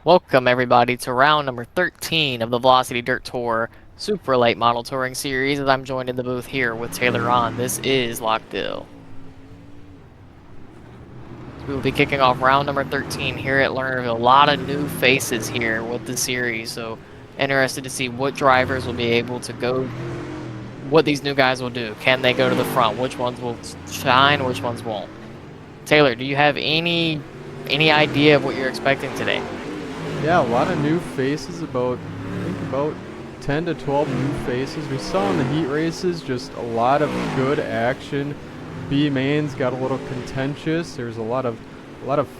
Welcome everybody to round number 13 of the Velocity Dirt Tour Super Late Model Touring Series as I'm joined in the booth here with Taylor on. This is Lockdill. We will be kicking off round number 13 here at Lernerville. A lot of new faces here with the series, so interested to see what drivers will be able to go, what these new guys will do. Can they go to the front? Which ones will shine? Which ones won't? Taylor, do you have any idea of what you're expecting today? Yeah, a lot of new faces, I think about 10 to 12 new faces. We saw in the heat races just a lot of good action. B mains got a little contentious. There's a lot of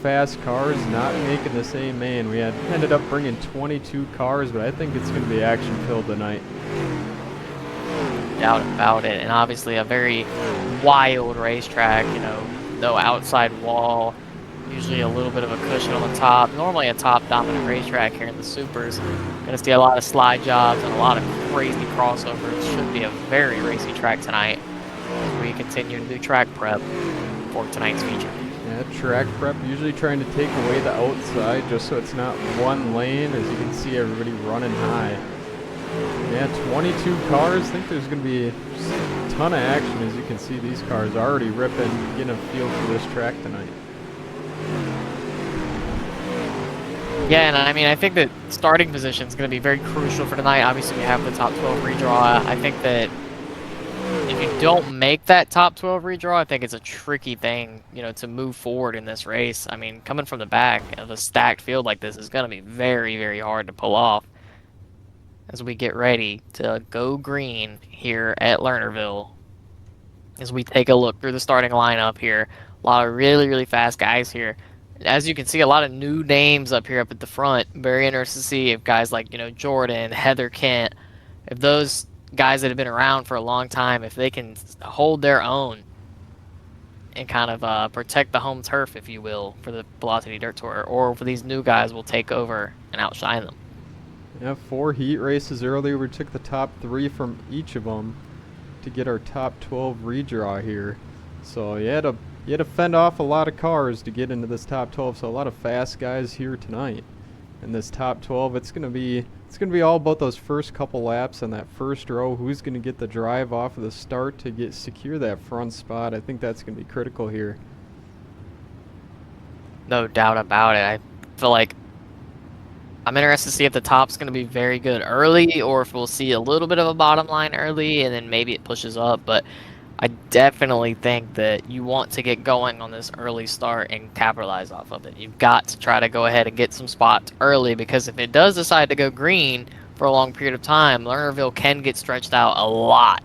fast cars not making the same main. We ended up bringing 22 cars, but I think it's going to be action filled tonight. Doubt about it, and obviously a very wild racetrack, you know, no outside wall, usually a little bit of a cushion on the top. Normally a top dominant racetrack here in the Supers. Gonna see a lot of slide jobs and a lot of crazy crossovers. Should be a very racy track tonight as we continue to do track prep for tonight's feature. Yeah, track prep usually trying to take away the outside just so it's not one lane. As you can see, everybody running high. Yeah, 22 cars. I think there's going to be just a ton of action. As you can see, these cars already ripping, getting a feel for this track tonight. Yeah, and I mean, I think that starting position is going to be very crucial for tonight. Obviously, we have the top 12 redraw. I think that if you don't make that top 12 redraw, I think it's a tricky thing, you know, to move forward in this race. I mean, coming from the back of a stacked field like this is going to be very, very hard to pull off as we get ready to go green here at Lernerville. As we take a look through the starting lineup here, a lot of really, really fast guys here. As you can see, a lot of new names up here up at the front. Very interested to see if guys like, you know, Jordan, Heather Kent, if those guys that have been around for a long time, if they can hold their own and kind of protect the home turf, if you will, for the Velocity Dirt Tour, or if these new guys will take over and outshine them. Yeah, 4 heat races earlier. We took the top 3 from each of them to get our top 12 redraw here. So you had to fend off a lot of cars to get into this top 12. So a lot of fast guys here tonight in this top 12. It's gonna be all about those first couple laps on that first row. Who's gonna get the drive off of the start to secure that front spot? I think that's gonna be critical here. No doubt about it. I feel like I'm interested to see if the top's going to be very good early or if we'll see a little bit of a bottom line early and then maybe it pushes up. But I definitely think that you want to get going on this early start and capitalize off of it. You've got to try to go ahead and get some spots early because if it does decide to go green for a long period of time, Lernerville can get stretched out a lot.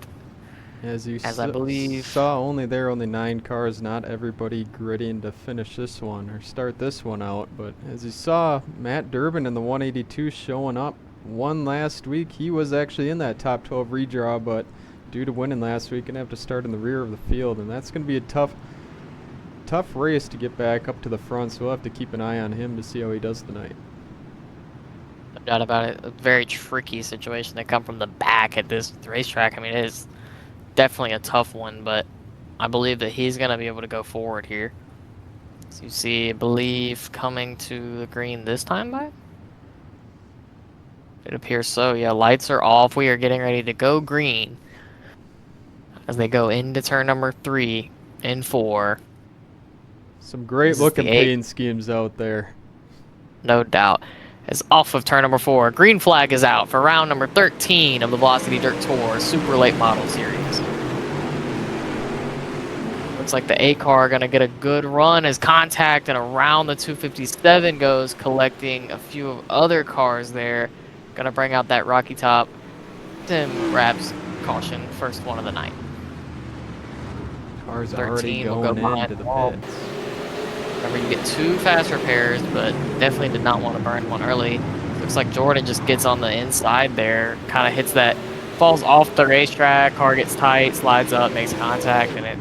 As you As I believe saw, only 9 cars, not everybody gritting to finish this one or start this one out. But as you saw, Matt Durbin in the 182 showing up. Won last week. He was actually in that top 12 redraw, but due to winning last week, gonna have to start in the rear of the field, and that's gonna be a tough race to get back up to the front. So we'll have to keep an eye on him to see how he does tonight. no doubt about it. A very tricky situation to come from the back at this racetrack. I mean, it is definitely a tough one, but I believe that he's going to be able to go forward here. So you see, I believe, coming to the green this time by? It appears so. Yeah, lights are off. We are getting ready to go green as they go into turn number 3 and 4. Some great looking paint schemes out there. No doubt. As off of turn number 4, green flag is out for round number 13 of the Velocity Dirt Tour Super Late Model Series. Looks like the A car going to get a good run as contact and around the 257 goes, collecting a few other cars there. Going to bring out that Rocky Top. Tim grabs caution, first one of the night. Cars already going into the pits. Remember, you get 2 fast repairs, but definitely did not want to burn one early. Looks like Jordan just gets on the inside there, kind of hits that, falls off the racetrack, car gets tight, slides up, makes contact, and it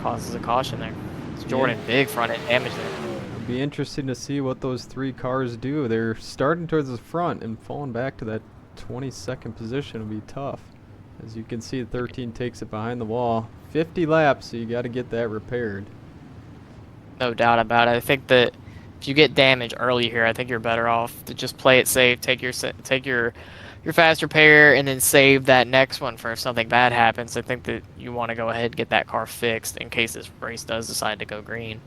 causes a caution there. It's Jordan, big front end damage there. It'll be interesting to see what those 3 cars do. They're starting towards the front and falling back to that 22nd position will be tough. As you can see, 13 takes it behind the wall. 50 laps, so you got to get that repaired. No doubt about it. I think that if you get damage early here, I think you're better off to just play it safe, take your fast repair, and then save that next one for if something bad happens. I think that you want to go ahead and get that car fixed in case this race does decide to go green.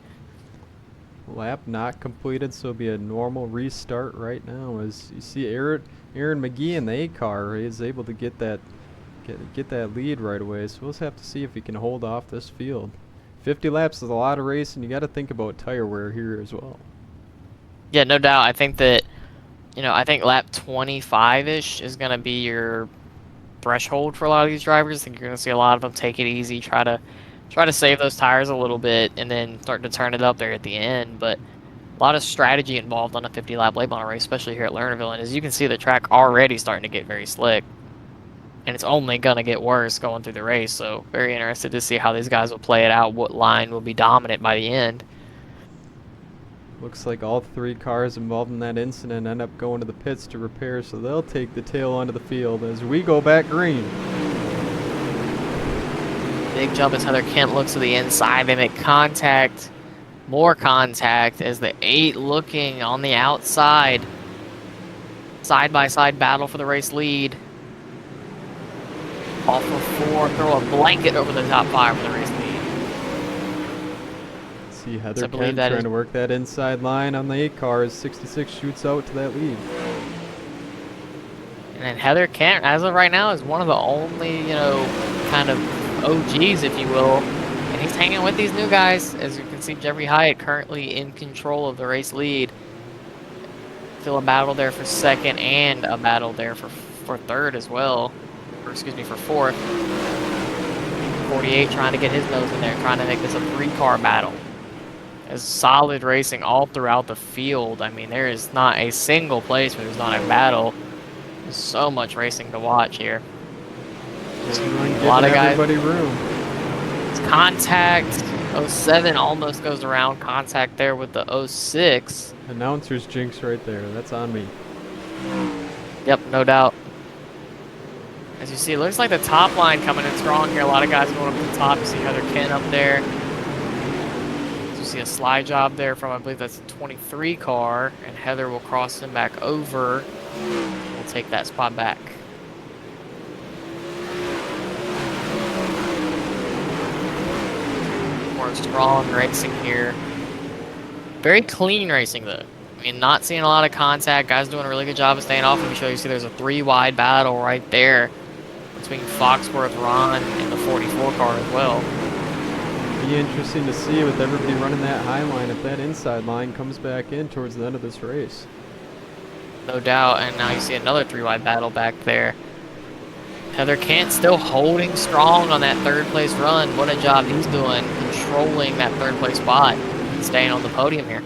Lap not completed, so it'll be a normal restart right now. As you see, Aaron McGee in the A car is able to get that lead right away. So we'll just have to see if he can hold off this field. 50 laps is a lot of racing. You got to think about tire wear here as well. Yeah, no doubt. I think that, I think lap 25-ish is going to be your threshold for a lot of these drivers. I think you're going to see a lot of them take it easy, try to save those tires a little bit, and then start to turn it up there at the end. But a lot of strategy involved on a 50-lap late model race, especially here at Lernerville. And as you can see, the track already starting to get very slick, and it's only going to get worse going through the race. So very interested to see how these guys will play it out, what line will be dominant by the end. Looks like all 3 cars involved in that incident end up going to the pits to repair, so they'll take the tail onto the field as we go back green. Big jump as Heather Kent looks to the inside. They make contact, more contact as the 8 looking on the outside. Side-by-side battle for the race lead. Off of 4, throw a blanket over the top 5 for the race lead. See Heather Kent trying to work that inside line on the 8 cars. 66 shoots out to that lead. And then Heather Kent, as of right now, is one of the only, kind of OGs, if you will. And he's hanging with these new guys. As you can see, Jeffrey Hyatt currently in control of the race lead. Still a battle there for second and a battle there for third as well. Or excuse me, for fourth. 48 trying to get his nose in there, trying to make this a 3-car battle. As solid racing all throughout the field. I mean, there is not a single place where there's not a battle. There's so much racing to watch here. A lot of guys. Everybody room. It's contact. 07 almost goes around. Contact there with the 06. Announcer's jinx right there. That's on me. Yep, no doubt. As you see, it looks like the top line coming in strong here. A lot of guys going up to the top. You see Heather Kent up there. You see a slide job there from, I believe that's a 23 car, and Heather will cross him back over. We'll take that spot back. More strong racing here. Very clean racing though. I mean, not seeing a lot of contact. Guys doing a really good job of staying off. Let me show you. See, there's a 3-wide battle right there between Foxworth, Ron, and the 44 car as well. Be interesting to see with everybody running that high line if that inside line comes back in towards the end of this race. No doubt, and now you see another 3-wide battle back there. Heather Kent still holding strong on that 3rd place run. What a job he's doing, controlling that 3rd place spot and staying on the podium here.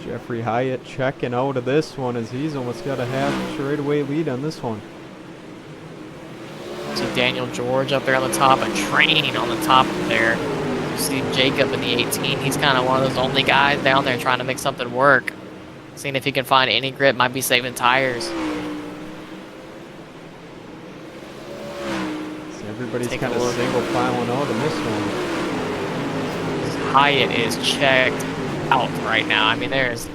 Jeffrey Hyatt checking out of this one as he's almost got a half straightaway lead on this one. See Daniel George up there on the top, a train on the top there. You see Jacob in the 18. He's kind of one of those only guys down there trying to make something work. Seeing if he can find any grip, might be saving tires. So everybody's kind of single filing out in this one. Hyatt is checked out right now. I mean, there's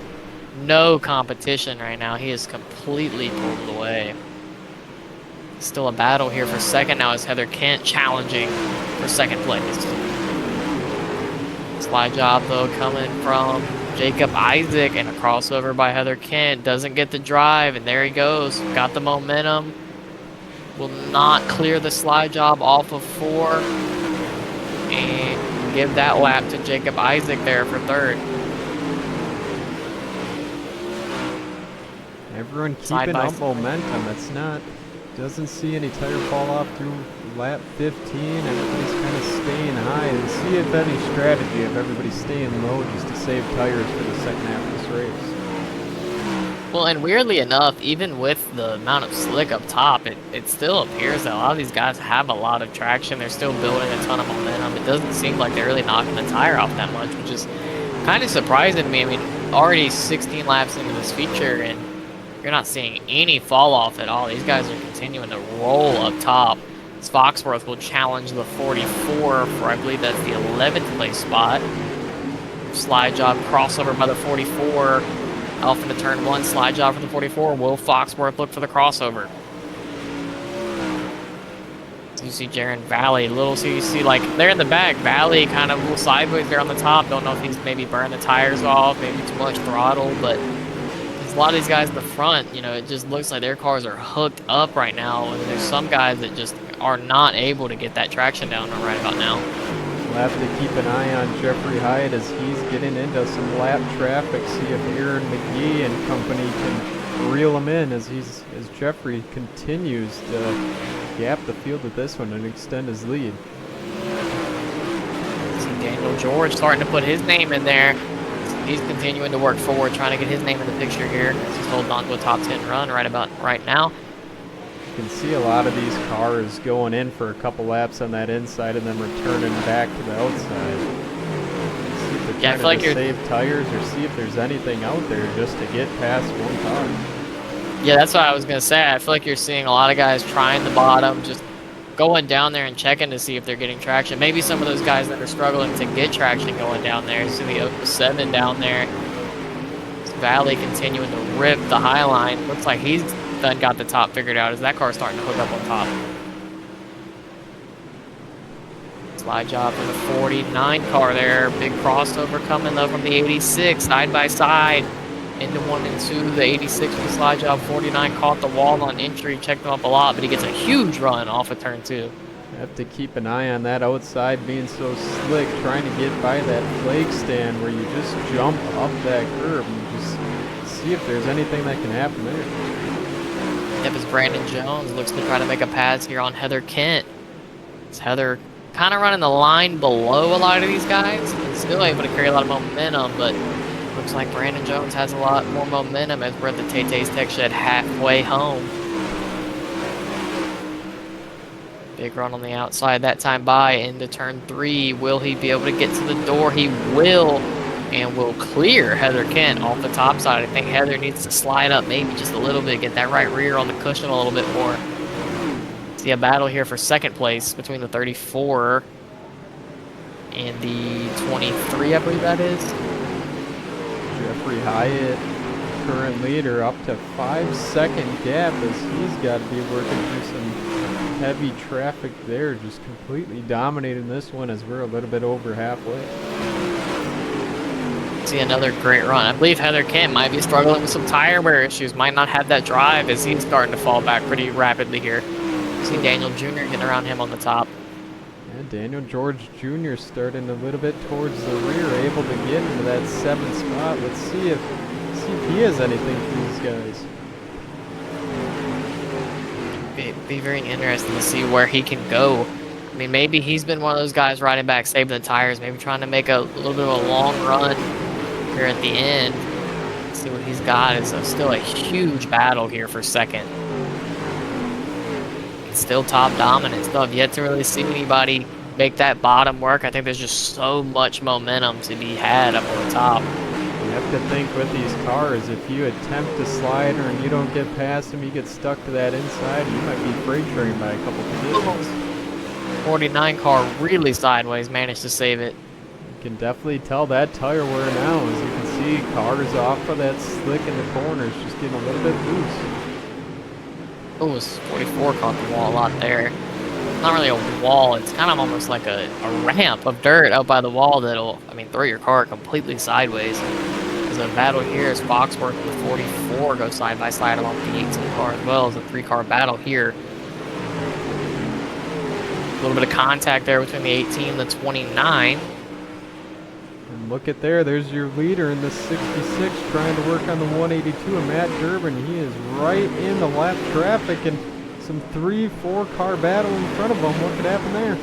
no competition right now. He is completely pulled away. Still a battle here for second now as Heather Kent challenging for 2nd place. Slide job though coming from Jacob Isaac, and a crossover by Heather Kent. Doesn't get the drive, and there he goes. Got the momentum. Will not clear the slide job off of 4. And give that lap to Jacob Isaac there for 3rd. Everyone keeping up momentum. It's not, doesn't see any tire fall off through lap 15. Everybody's kind of staying high. And see if any strategy of everybody staying low just to save tires for the second half of this race. Well, and weirdly enough, even with the amount of slick up top, it still appears that a lot of these guys have a lot of traction. They're still building a ton of momentum. It doesn't seem like they're really knocking the tire off that much, which is kind of surprising to me. I mean, already 16 laps into this feature, and you're not seeing any fall off at all. These guys are continuing to roll up top. As Foxworth will challenge the 44 for, I believe that's the 11th place spot. slide job crossover by the 44. Off into turn 1, slide job for the 44. Will Foxworth look for the crossover? So you see Jaron Valley, so you see like they're in the back. Valley kind of a little sideways there on the top. Don't know if he's maybe burned the tires off, maybe too much throttle, but there's a lot of these guys in the front, you know, it just looks like their cars are hooked up right now. And there's some guys that just are not able to get that traction down right about now. We'll have to keep an eye on Jeffrey Hyatt as he's getting into some lap traffic. See if Aaron McGee and company can reel him in as Jeffrey continues to gap the field with this one and extend his lead. See Daniel George starting to put his name in there. He's continuing to work forward, trying to get his name in the picture here. He's holding on to a top 10 run right now. You can see a lot of these cars going in for a couple laps on that inside and then returning back to the outside. See if they're trying to save tires or see if there's anything out there just to get past one car. Yeah, that's what I was going to say. I feel like you're seeing a lot of guys trying the bottom, just going down there and checking to see if they're getting traction. Maybe some of those guys that are struggling to get traction going down there. You see the 07 down there. Valley continuing to rip the high line. Looks like he's done got the top figured out as that car's starting to hook up on top. Slide job for the 49 car there. Big crossover coming though from the 86, side by side. Into 1 and 2, the 86 with the slide job. 49 caught the wall on entry, checked him up a lot, but he gets a huge run off of turn 2. Have to keep an eye on that outside being so slick, trying to get by that flag stand where you just jump up that curb and just see if there's anything that can happen there. Yep, as Brandon Jones looks to try to make a pass here on Heather Kent. It's Heather kind of running the line below a lot of these guys. Still able to carry a lot of momentum, but looks like Brandon Jones has a lot more momentum as we're at the Tay-Tay's Tech Shed halfway home. Big run on the outside that time by into turn 3. Will he be able to get to the door? He will, and will clear Heather Kent off the top side. I think Heather needs to slide up maybe just a little bit, get that right rear on the cushion a little bit more. See a battle here for second place between the 34 and the 23, I believe that is. Jeffrey Hyatt, current leader, up to 5-second gap as he's got to be working through some heavy traffic there. Just completely dominating this one as we're a little bit over halfway. See another great run. I believe Heather Kent might be struggling with some tire wear issues, might not have that drive as he's starting to fall back pretty rapidly here. See Daniel Jr. getting around him on the top. Yeah, Daniel George Jr. starting a little bit towards the rear, able to get into that 7th spot. Let's see if he has anything for these guys. Be very interesting to see where he can go. I mean, maybe he's been one of those guys riding back, saving the tires, maybe trying to make a little bit of a long run here at the end. Let's see what he's got. It's still a huge battle here for second. It's still top dominant. Still have yet to really see anybody make that bottom work. I think there's just so much momentum to be had up on the top. You have to think with these cars, if you attempt to slide and you don't get past them, you get stuck to that inside, you might be freight trained by a couple positions. 49 car really sideways managed to save it. You can definitely tell that tire wear now. As you can see, cars off of that slick in the corners, just getting a little bit loose. Oh, 44 caught the wall a lot there. Not really a wall, it's kind of almost like a ramp of dirt out by the wall that'll, I mean, throw your car completely sideways. There's a battle here as Foxworth and the 44 go side by side along the 18 car as well as a 3-car battle here. A little bit of contact there between the 18 and the 29. And look at there's your leader in the 66 trying to work on the 182, and Matt Durbin, he is right in the lap traffic and some 3-4 car battle in front of him. What could happen there?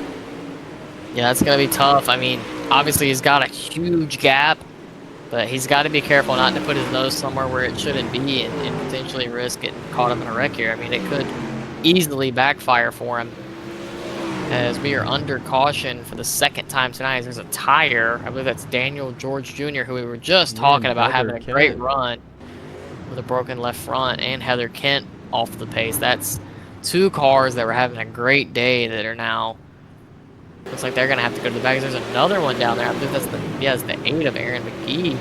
Yeah, it's going to be tough. I mean, obviously he's got a huge gap, but he's got to be careful not to put his nose somewhere where it shouldn't be and potentially risk getting caught up in a wreck here. I mean, it could easily backfire for him. As we are under caution for the second time tonight, there's a tire. I believe that's Daniel George Jr., who we were just talking about having a great run with a broken left front, and Heather Kent off the pace. That's 2 cars that were having a great day that are now Looks like they're gonna have to go to the back. There's another one down there. I believe that's the, yeah, it's the 8 of Aaron McGee.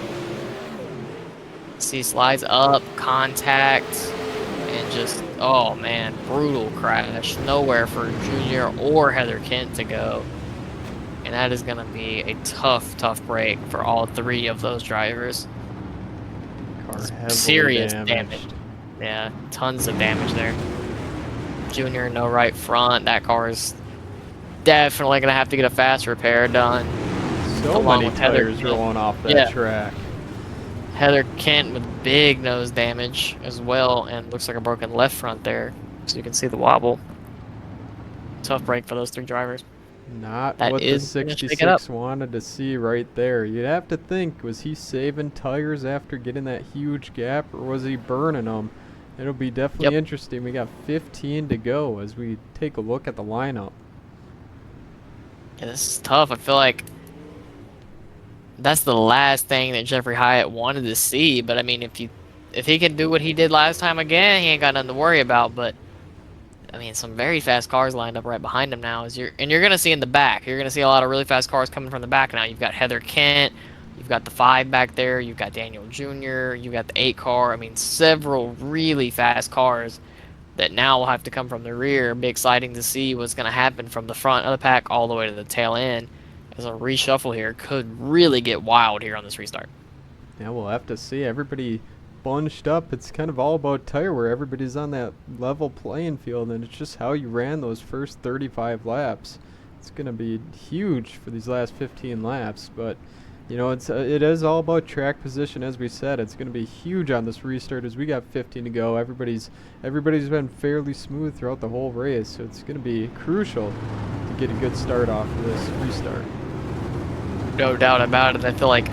See, slides up, contact, and just, oh man, brutal crash. Nowhere for Junior or Heather Kent to go. And that is gonna be a tough, tough break for all 3 of those drivers. Car heavily Serious damaged. damage. Yeah, tons of damage there. Junior, no right front. That car is definitely gonna have to get a fast repair done. So along many with Heather tires Kent. rolling off that Yeah. track. Heather Kent with big nose damage as well, and looks like a broken left front there, so you can see the wobble. Tough break for those 3 drivers. Not That what the is gonna shake it up. 66 wanted to see right there. You'd have to think, was he saving tires after getting that huge gap, or was he burning them? It'll be definitely interesting. We got 15 to go as we take a look at the lineup. Yeah, this is tough. I feel like that's the last thing that Jeffrey Hyatt wanted to see. But I mean, if he can do what he did last time again, he ain't got nothing to worry about. But I mean, some very fast cars lined up right behind him now. You're gonna see in the back. You're gonna see a lot of really fast cars coming from the back now. You've got Heather Kent, you've got the 5 back there, you've got Daniel Jr., you've got the 8 car. I mean, several really fast cars that now will have to come from the rear. It'll be exciting to see what's gonna happen from the front of the pack all the way to the tail end. As a reshuffle here could really get wild here on this restart. Yeah, we'll have to see. Everybody bunched up. It's kind of all about tire wear. Everybody's on that level playing field, and it's just how you ran those first 35 laps. It's going to be huge for these last 15 laps, but you know, it is all about track position. As we said, it's going to be huge on this restart as we got 15 to go. Everybody's been fairly smooth throughout the whole race, so it's going to be crucial to get a good start off of this restart. No doubt about it. I feel like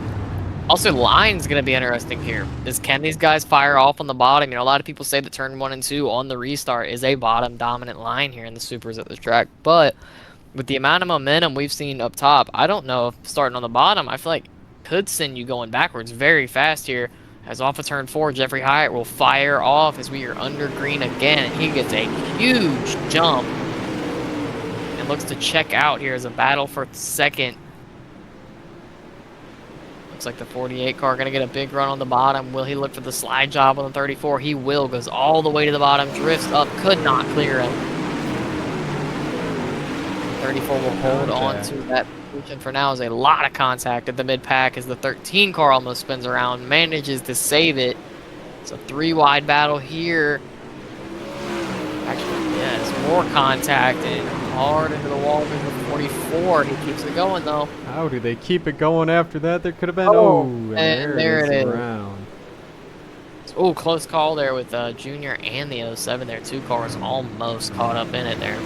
also line's going to be interesting here. Can these guys fire off on the bottom? You know, a lot of people say that turn 1 and 2 on the restart is a bottom dominant line here in the supers at this track, but with the amount of momentum we've seen up top, I don't know if starting on the bottom, I feel like could send you going backwards very fast here. As off of turn 4, Jeffrey Hyatt will fire off as we are under green again, and he gets a huge jump and looks to check out here as a battle for second. Looks like the 48 car going to get a big run on the bottom. Will he look for the slide job on the 34? He will. Goes all the way to the bottom, drifts up, could not clear him. 34 will hold on to that position for now. Is a lot of contact at the mid-pack as the 13 car almost spins around, manages to save it. It's a 3-wide battle here. Actually, yeah, it's more contact and hard into the wall with the 44. He keeps it going, though. How do they keep it going after that? There could have been, and there it is. Around. Oh, close call there with Junior and the 07 there. 2 cars almost caught up in it there.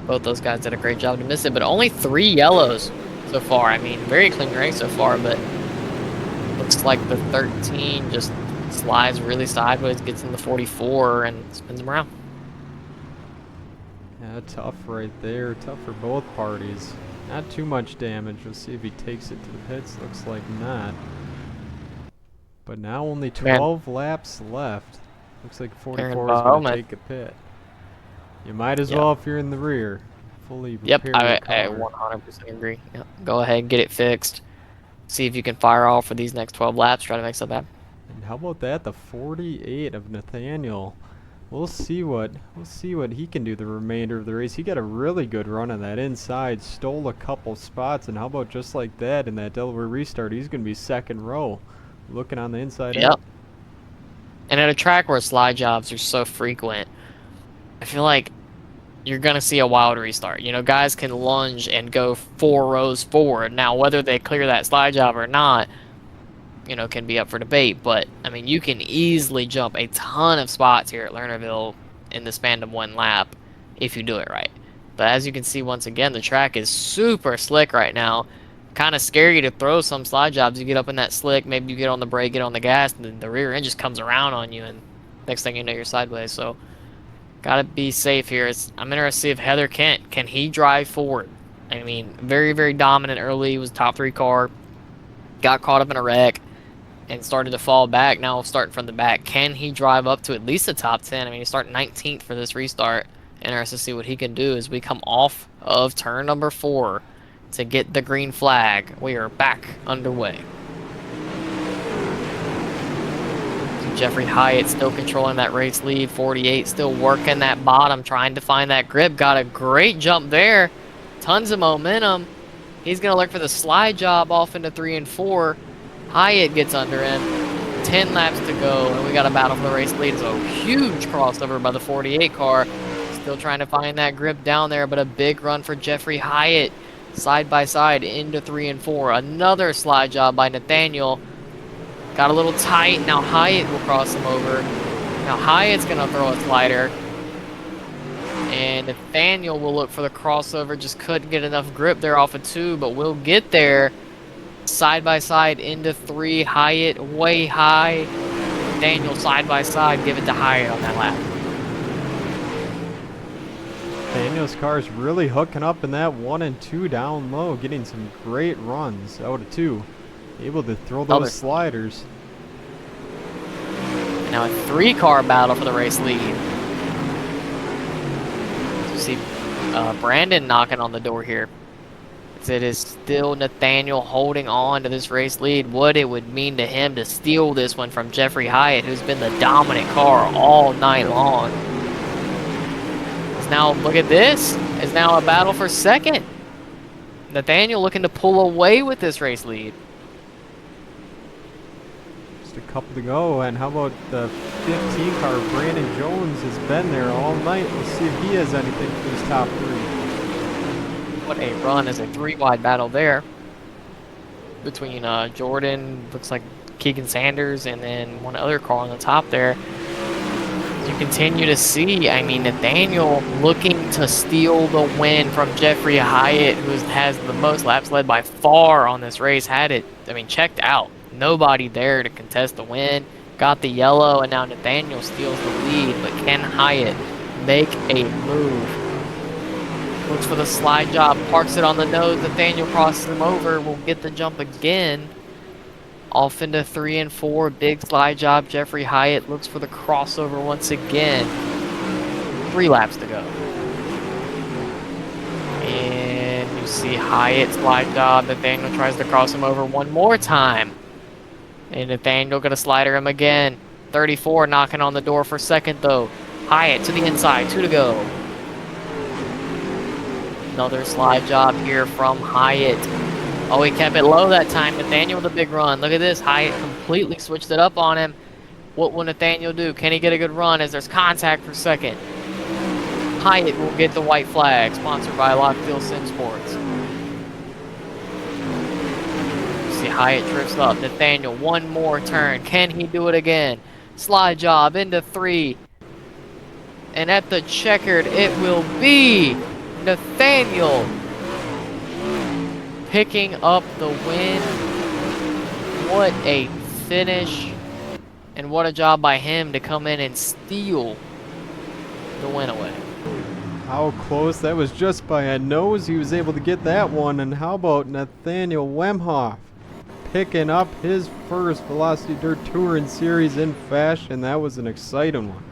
Both those guys did a great job to miss it, but only 3 yellows so far. I mean, very clean race so far, but looks like the 13 just slides really sideways, gets in the 44, and spins him around. Yeah, tough right there. Tough for both parties. Not too much damage. We'll see if he takes it to the pits. Looks like not. But now only 12 laps left. Looks like 44 is going to take a pit. You might as well if you're in the rear. Fully repair I 100% agree. Yep. Go ahead and get it fixed. See if you can fire off for these next 12 laps. Try to make something happen. And how about that? The 48 of Nathaniel. We'll see what he can do the remainder of the race. He got a really good run on that inside, stole a couple spots, and how about just like that in that Delaware restart, he's going to be second row, looking on the inside out. And at a track where slide jobs are so frequent, I feel like you're going to see a wild restart. You know, guys can lunge and go 4 rows forward. Now, whether they clear that slide job or not, you know, can be up for debate. But, I mean, you can easily jump a ton of spots here at Lernerville in the span of 1 lap if you do it right. But as you can see, once again, the track is super slick right now. Kind of scary to throw some slide jobs. You get up in that slick, maybe you get on the brake, get on the gas, and then the rear end just comes around on you, and next thing you know, you're sideways. So, gotta be safe here. I'm interested to see if Heather Kent, can he drive forward? I mean, very, very dominant early. Was top 3 car. Got caught up in a wreck and started to fall back. Now starting from the back, can he drive up to at least the top 10? I mean, he started 19th for this restart. Interested to see what he can do as we come off of turn number 4 to get the green flag. We are back underway. Jeffrey Hyatt still controlling that race lead. 48 still working that bottom, trying to find that grip. Got a great jump there. Tons of momentum. He's going to look for the slide job off into 3 and 4. Hyatt gets under him. 10 laps to go, and we got a battle for the race lead. So huge crossover by the 48 car. Still trying to find that grip down there, but a big run for Jeffrey Hyatt. Side by side into 3 and 4. Another slide job by Nathaniel. Got a little tight. Now Hyatt will cross him over. Now Hyatt's going to throw a slider. And Nathaniel will look for the crossover. Just couldn't get enough grip there off of 2, but we'll get there. Side by side into 3. Hyatt way high. Nathaniel side by side. Give it to Hyatt on that lap. Daniel's car is really hooking up in that 1 and 2 down low, getting some great runs out of 2. Able to throw those sliders. Now a 3-car battle for the race lead. You see Brandon knocking on the door here. It is still Nathaniel holding on to this race lead. What it would mean to him to steal this one from Jeffrey Hyatt, who's been the dominant car all night long. Now, look at this. It's now a battle for second. Nathaniel looking to pull away with this race lead. Just a couple to go, and how about the 15 car? Brandon Jones has been there all night. Let's see if he has anything for his top 3. What a run as a 3-wide battle there between Jordan, looks like Keegan Sanders, and then one other car on the top there. You continue to see, I mean, Nathaniel looking to steal the win from Jeffrey Hyatt, who has the most laps led by far on this race. Had it, I mean, checked out. Nobody there to contest the win. Got the yellow, and now Nathaniel steals the lead. But can Hyatt make a move? Looks for the slide job, parks it on the nose. Nathaniel crosses him over, will get the jump again. Off into 3 and 4, big slide job. Jeffrey Hyatt looks for the crossover once again. 3 laps to go. And you see Hyatt slide job. Nathaniel tries to cross him over one more time. And Nathaniel gonna slider him again. 34 knocking on the door for second though. Hyatt to the inside, 2 to go. Another slide job here from Hyatt. Oh, he kept it low that time. Nathaniel with a big run. Look at this. Hyatt completely switched it up on him. What will Nathaniel do? Can he get a good run as there's contact for second? Hyatt will get the white flag, sponsored by Lockville Sim Sports. See Hyatt drifts up. Nathaniel, one more turn. Can he do it again? Slide job into 3. And at the checkered, it will be Nathaniel picking up the win. What a finish. And what a job by him to come in and steal the win away. How close. That was just by a nose. He was able to get that one. And how about Nathaniel Wemhoff picking up his first Velocity Dirt Touring Series in fashion. That was an exciting one.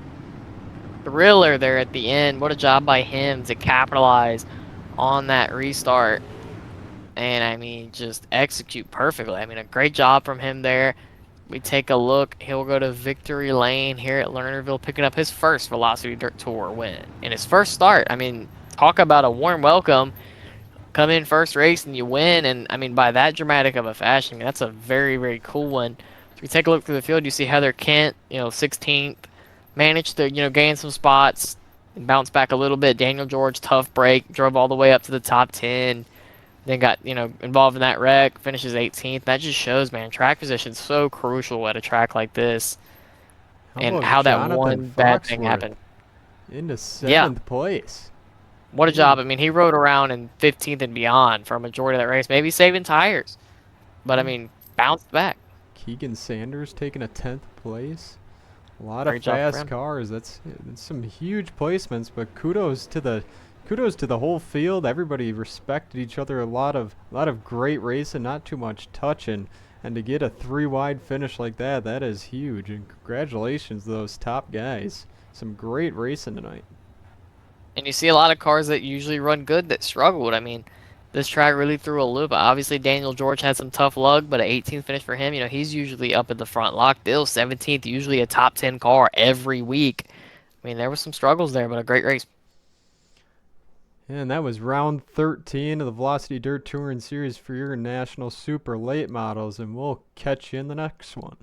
Thriller there at the end. What a job by him to capitalize on that restart. And I mean, just execute perfectly. I mean, a great job from him there. We take a look. He'll go to victory lane here at Lernerville, picking up his first Velocity Dirt Tour win in his first start. I mean, talk about a warm welcome. Come in first race and you win. And I mean, by that dramatic of a fashion, I mean, that's a very, very cool one. If you take a look through the field, you see Heather Kent, 16th, managed to, gain some spots and bounce back a little bit. Daniel George, tough break, drove all the way up to the top 10. Then got, involved in that wreck, finishes 18th. That just shows, man, track position's so crucial at a track like this. And how that one bad thing happened. Into 7th place. What a job. I mean, he rode around in 15th and beyond for a majority of that race, maybe saving tires. But, I mean, bounced back. Keegan Sanders taking a 10th place. A lot of fast cars. That's some huge placements, but kudos to the whole field. Everybody respected each other. A lot of great racing, not too much touching, and to get a 3-wide finish like that is huge. And congratulations to those top guys. Some great racing tonight. And you see a lot of cars that usually run good that struggled. I mean, this track really threw a loop. Obviously, Daniel George had some tough luck, but an 18th finish for him. He's usually up at the front. Lockdale, 17th, usually a top 10 car every week. I mean, there was some struggles there, but a great race. And that was round 13 of the Velocity Dirt Touring Series for your National Super Late Models, and we'll catch you in the next one.